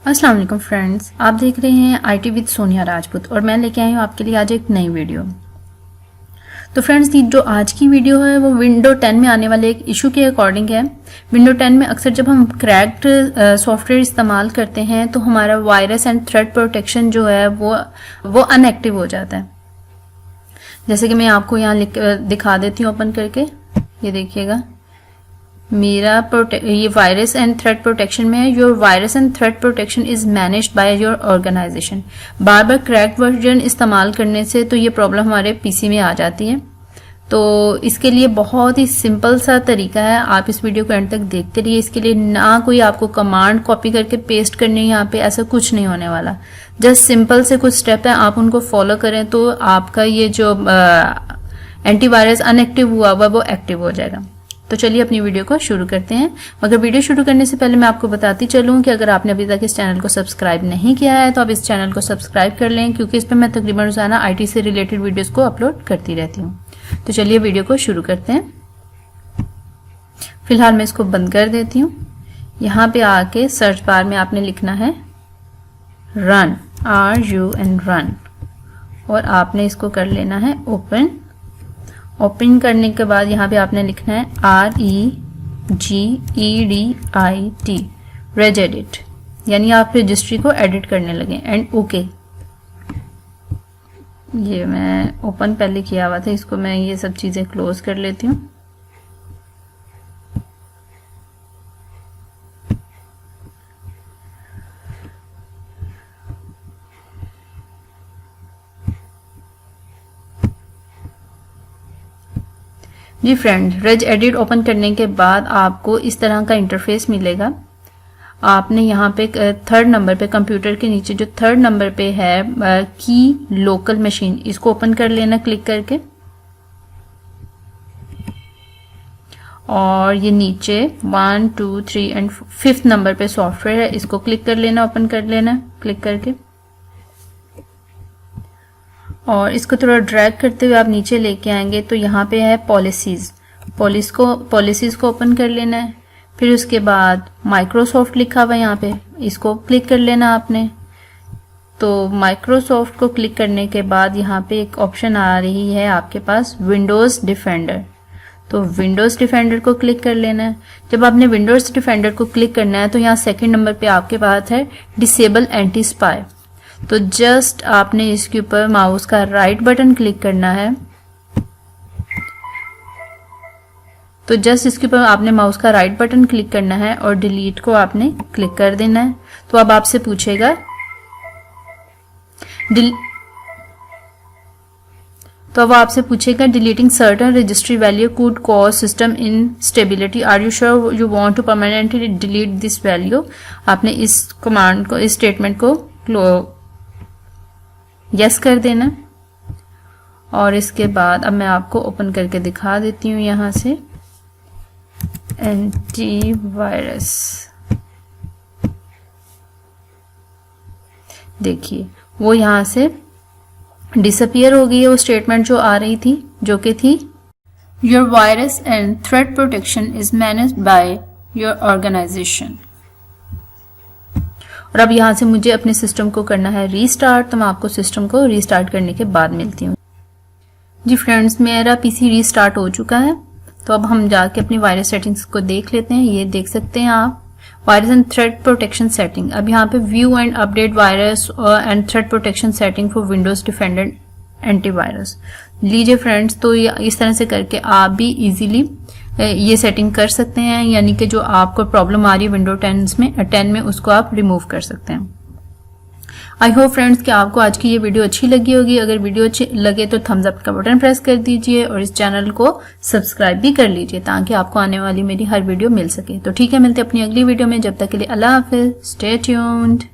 अस्सलाम वालेकुम फ्रेंड्स, आप देख रहे हैं आईटी विद सोनिया राजपूत और मैं लेके आई हूँ आपके लिए आज एक नई वीडियो। तो फ्रेंड्स, ये जो आज की वीडियो है वो विंडो 10 में आने वाले एक इशू के अकॉर्डिंग है। विंडो 10 में अक्सर जब हम क्रैक्ड सॉफ्टवेयर इस्तेमाल करते हैं तो हमारा वायरस एंड थ्रेड प्रोटेक्शन जो है वो अनएक्टिव हो जाता है। जैसे कि मैं आपको यहाँ दिखा देती हूँ ओपन करके। ये देखिएगा, मेरा ये वायरस एंड थ्रेड प्रोटेक्शन में है। Your virus and threat protection is managed by your organization. बार बार क्रैक्ड वर्जन इस्तेमाल करने से तो ये प्रॉब्लम हमारे पीसी में आ जाती है। तो इसके लिए बहुत ही सिंपल सा तरीका है, आप इस वीडियो को एंड तक देखते रहिए। इसके लिए ना कोई आपको कमांड कॉपी करके पेस्ट करनी है, यहाँ पे ऐसा कुछ नहीं होने वाला। जस्ट सिंपल से कुछ स्टेप है, आप उनको फॉलो करें तो आपका ये जो एंटीवायरस अनएक्टिव हुआ वो एक्टिव हो जाएगा। तो चलिए अपनी वीडियो को शुरू करते हैं। मगर वीडियो शुरू करने से पहले मैं आपको बताती चलूं कि अगर आपने अभी तक इस चैनल को सब्सक्राइब नहीं किया है तो आप इस चैनल को सब्सक्राइब कर लें, क्योंकि इस पर मैं तकरीबन रोजाना आईटी से रिलेटेड वीडियोस को अपलोड करती रहती हूँ। तो चलिए वीडियो को शुरू करते हैं। फिलहाल मैं इसको बंद कर देती हूँ। यहाँ पे आके सर्च बार में आपने लिखना है रन, RUN रन, और आपने इसको कर लेना है ओपन। ओपन करने के बाद यहाँ पे आपने लिखना है REGEDIT, रेजेडिट, यानी आप रजिस्ट्री को एडिट करने लगे एंड ओके। ये मैं ओपन पहले किया हुआ था, इसको मैं ये सब चीजें क्लोज कर लेती हूँ। जी फ्रेंड, रेज एडिट ओपन करने के बाद आपको इस तरह का इंटरफेस मिलेगा। आपने यहाँ पे थर्ड नंबर पे, कंप्यूटर के नीचे जो थर्ड नंबर पे है की लोकल मशीन, इसको ओपन कर लेना क्लिक करके। और ये नीचे 1 2 3 एंड 5th नंबर पे सॉफ्टवेयर है, इसको क्लिक कर लेना, ओपन कर लेना क्लिक करके। और इसको थोड़ा ड्रैग करते हुए आप नीचे लेके आएंगे तो यहाँ पे है पॉलिसीज को ओपन कर लेना है। फिर उसके बाद माइक्रोसॉफ्ट लिखा हुआ है यहाँ पे, इसको क्लिक कर लेना आपने। तो माइक्रोसॉफ्ट को क्लिक करने के बाद यहाँ पे एक ऑप्शन आ रही है आपके पास विंडोज डिफेंडर, तो विंडोज डिफेंडर को क्लिक कर लेना है। जब आपने विंडोज डिफेंडर को क्लिक करना है तो यहाँ सेकंड नंबर पे आपके पास है डिसेबल एंटी स्पाई। तो जस्ट आपने इसके ऊपर माउस का राइट बटन क्लिक करना है। तो जस्ट इसके ऊपर आपने माउस का राइट बटन क्लिक करना है और डिलीट को आपने क्लिक कर देना है। तो अब आपसे पूछेगा deleting certain registry value could cause system instability, are you sure you want to permanently delete this value. आपने इस कमांड को, इस स्टेटमेंट को यस कर देना। और इसके बाद अब मैं आपको ओपन करके दिखा देती हूँ यहाँ से एंटीवायरस। देखिए वो यहाँ से डिसअपियर हो गई है वो स्टेटमेंट जो आ रही थी, जो कि थी your virus and threat protection is managed by your organization. और अब यहाँ से मुझे अपने सिस्टम को करना है रीस्टार्ट, तो मैं आपको सिस्टम को रीस्टार्ट करने के बाद मिलती हूँ। जी फ्रेंड्स, मेरा पीसी रीस्टार्ट हो चुका है। तो अब हम जाके अपनी वायरस सेटिंग्स को देख लेते हैं। ये देख सकते हैं आप virus and threat protection setting. अब यहाँ पे view and update virus and threat protection setting for Windows defender antivirus. लीजिए फ्रेंड्स, तो इस तरह से करके आप भी इजीली ये सेटिंग कर सकते हैं, यानी कि जो आपको प्रॉब्लम आ रही है विंडो 10 में उसको आप रिमूव कर सकते हैं। आई होप फ्रेंड्स कि आपको आज की ये वीडियो अच्छी लगी होगी। अगर वीडियो अच्छी लगे तो थम्स अप का बटन प्रेस कर दीजिए और इस चैनल को सब्सक्राइब भी कर लीजिए ताकि आपको आने वाली मेरी हर वीडियो मिल सके। तो ठीक है, मिलते हैं अपनी अगली वीडियो में। जब तक के लिए अल्लाह हाफिज, स्टे ट्यून्ड।